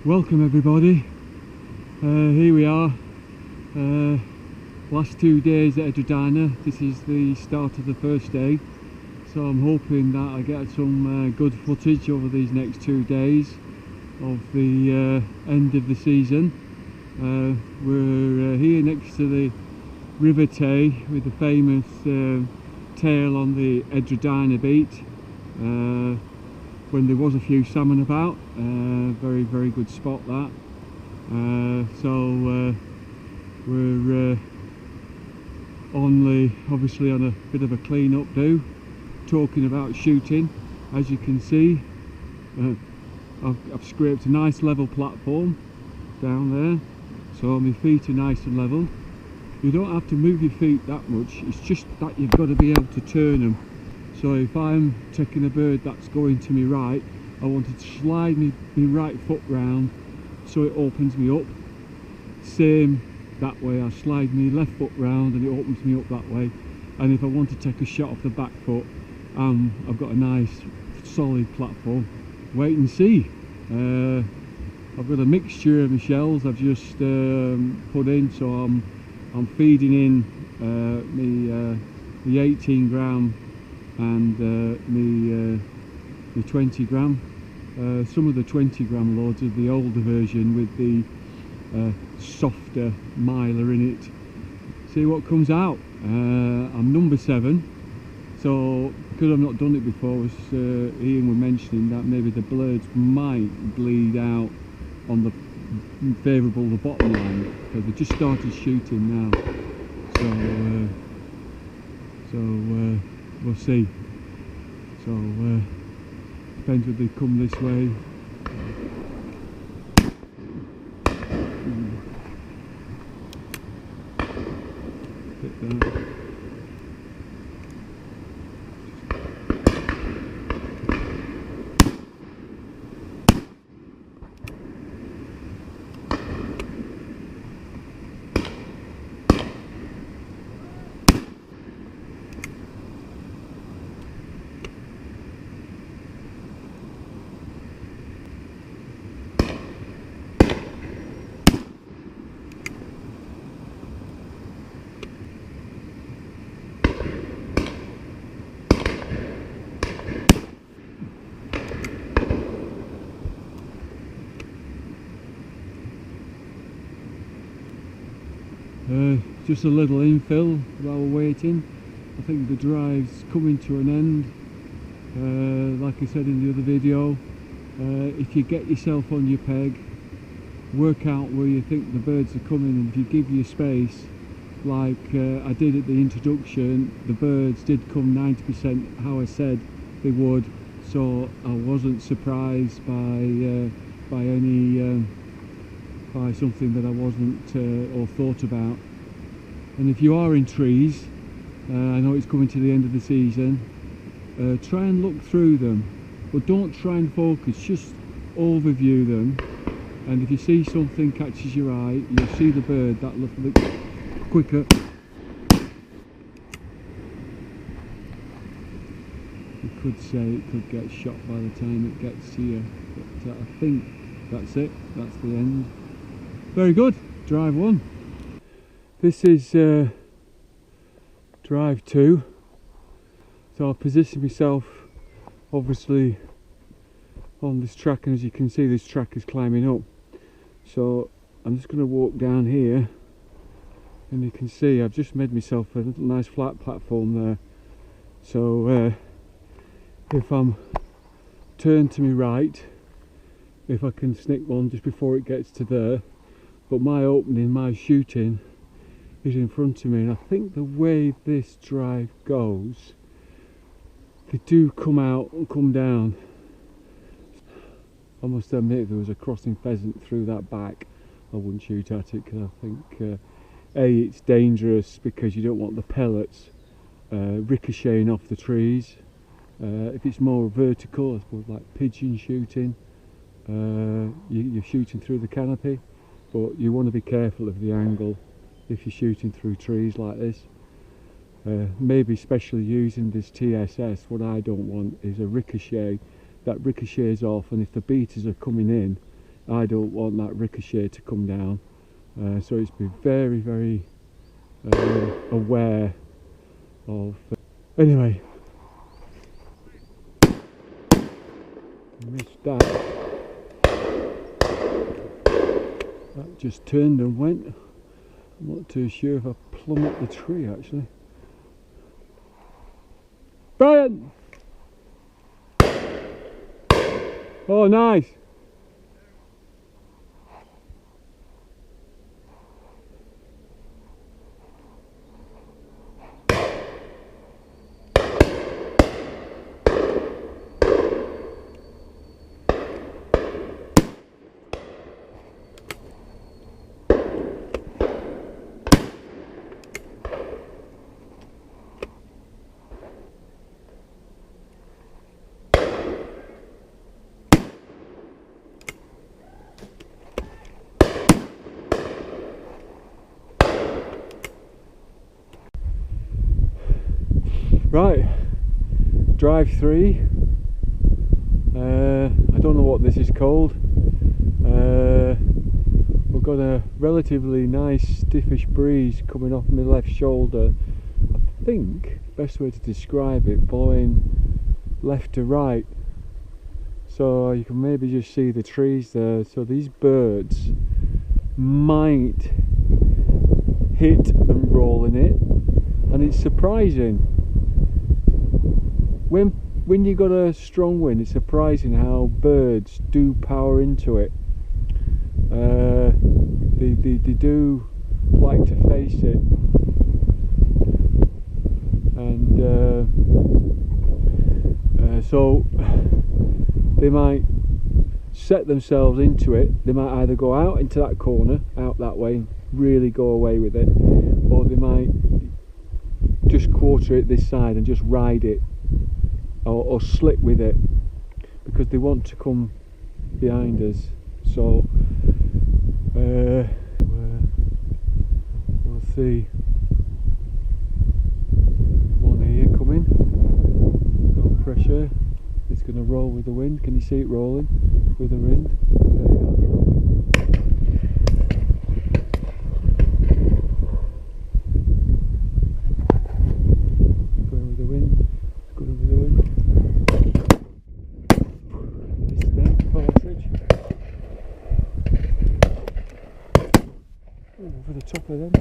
Welcome everybody. Here we are, last 2 days at Edradina. This is the start of the first day, so I'm hoping that I get some good footage over these next 2 days of the end of the season. We're here next to the River Tay with the famous tail on the Edradina beat. When there was a few salmon about, very good spot that. We're obviously on a bit of a clean up do, talking about shooting. As you can see, I've scraped a nice level platform down there, so my feet are nice and level. You don't have to move your feet that much, it's just that you've got to be able to turn them. So if I'm taking a bird that's going to me right, I want to slide my right foot round so it opens me up. Same that way, I slide my left foot round and it opens me up that way. And if I want to take a shot off the back foot, I've got a nice solid platform. Wait and see. I've got a mixture of my shells I've just put in, so I'm feeding in the 18 gram and the 20 gram. Some of the 20 gram loads are the older version with the softer miler in it. See what comes out. I'm number 7, so because I've not done it before, as Ian was mentioning, that maybe the blades might bleed out on the favourable the bottom line, because they just started shooting now, so we'll see. So depends if they come this way. Hit that. Just a little infill while we're waiting. I think the drive's coming to an end. Like I said in the other video, if you get yourself on your peg, work out where you think the birds are coming, and if you give your space, like I did at the introduction, the birds did come 90% how I said they would, so I wasn't surprised by something that I wasn't or thought about. And if you are in trees, I know it's coming to the end of the season, try and look through them, but don't try and focus, just overview them. And if you see something catches your eye, you'll see the bird that little bit quicker. You could say it could get shot by the time it gets to you, but I think that's it, that's the end. Very good, drive 1. This is drive 2, so I've positioned myself obviously on this track, and as you can see this track is climbing up, so I'm just going to walk down here, and you can see I've just made myself a little nice flat platform there. So if I'm turned to my right, if I can snick one just before it gets to there, but my opening, my shooting is in front of me, and I think the way this drive goes, they do come out and come down. I must admit, if there was a crossing pheasant through that back, I wouldn't shoot at it, because I think A, it's dangerous because you don't want the pellets ricocheting off the trees. If it's more vertical, I suppose like pigeon shooting, you're shooting through the canopy, but you want to be careful of the angle if you're shooting through trees like this. Maybe especially using this TSS, what I don't want is a ricochet that ricochets off, and if the beaters are coming in, I don't want that ricochet to come down, so it's be very, very aware of. Anyway, missed that. That just turned and went. I'm not too sure if I plummet the tree actually. Brian! Oh, nice! Right, drive 3. I don't know what this is called. We've got a relatively nice stiffish breeze coming off my left shoulder. I think best way to describe it, blowing left to right, so you can maybe just see the trees there. So these birds might hit and roll in it, and it's surprising. When you got a strong wind, it's surprising how birds do power into it. They do like to face it, and so they might set themselves into it. They might either go out into that corner, out that way, and really go away with it, or they might just quarter it this side and just ride it. Or slip with it, because they want to come behind us. So we'll see. One here coming, no pressure. It's going to roll with the wind. Can you see it rolling with the wind? There you go. Over the top of them,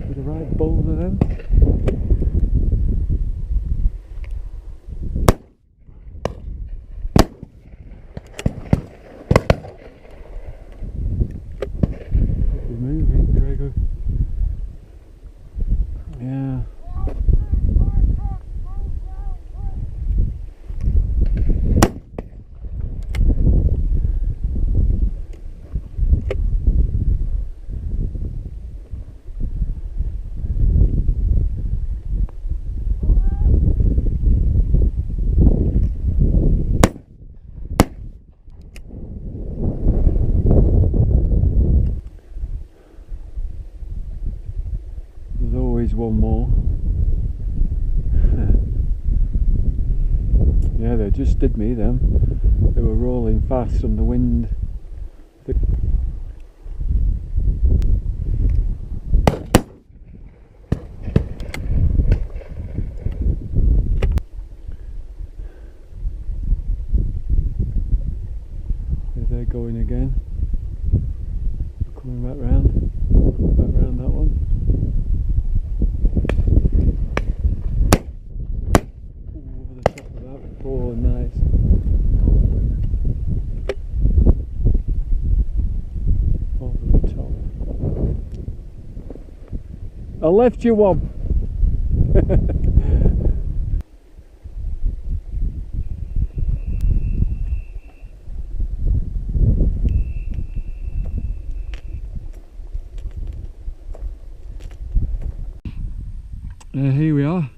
with the right boulder them. Be moving, Gregor. Yeah. One more. Yeah, they just did me then. They were rolling fast on the wind. There they're going again. Coming back round. Back round that one. Oh, nice. Over the top. I left you one. Here we are,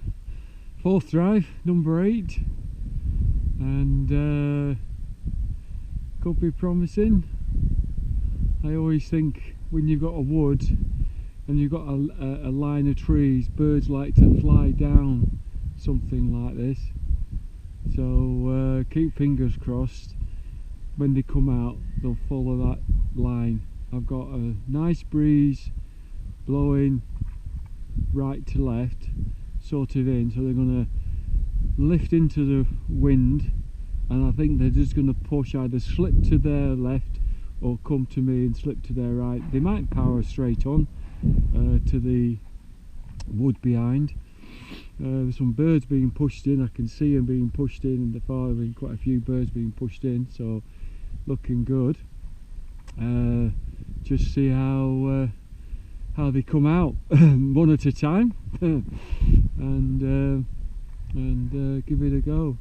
4th drive, number 8. And could be promising. I always think when you've got a wood and you've got a line of trees, birds like to fly down something like this. So keep fingers crossed. when they come out, they'll follow that line. I've got a nice breeze blowing right to left, sort of in, so they're going to lift into the wind, and I think they're just going to push, either slip to their left or come to me and slip to their right. They might power straight on to the wood behind. There's some birds being pushed in, I can see them being pushed in, and there have been quite a few birds being pushed in, so looking good. Just see how they come out one at a time and give it a go.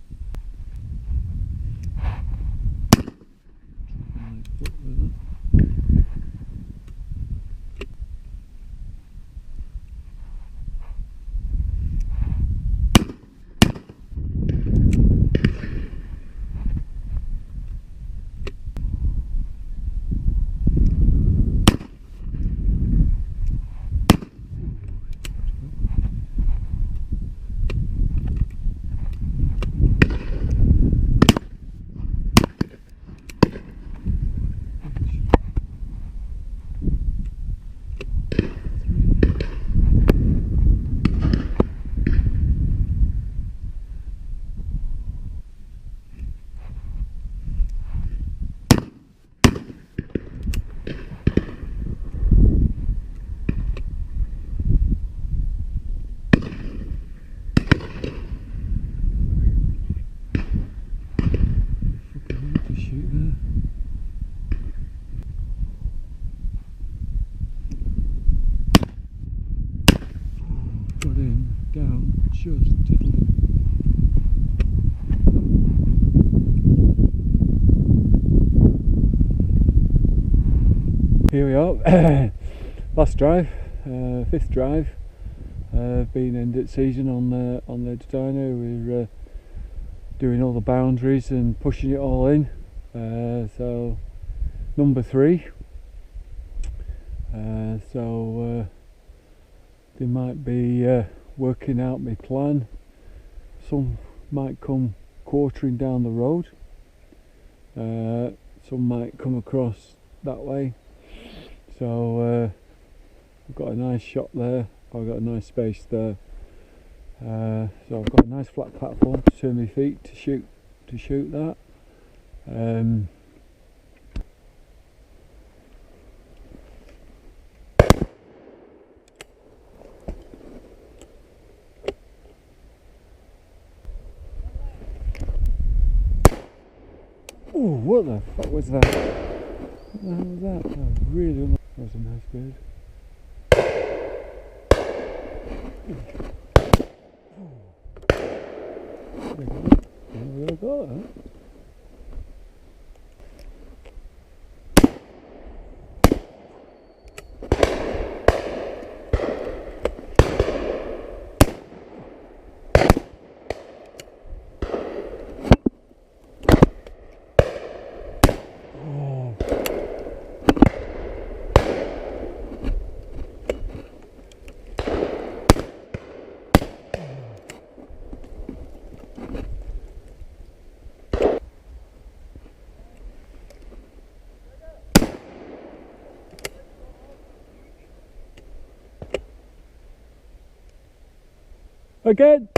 Got him down, just tiddled him. Here we are, last drive, fifth drive. Been end of season on the Dino. We're doing all the boundaries and pushing it all in. So number 3. So they might be working out my plan. Some might come quartering down the road. Some might come across that way. So I've got a nice shot there. I've got a nice space there. So I've got a nice flat platform to turn my feet to shoot that. Oh, what the fuck was that? What the hell was that? That was really that was a nice bird. There we go, huh? Again.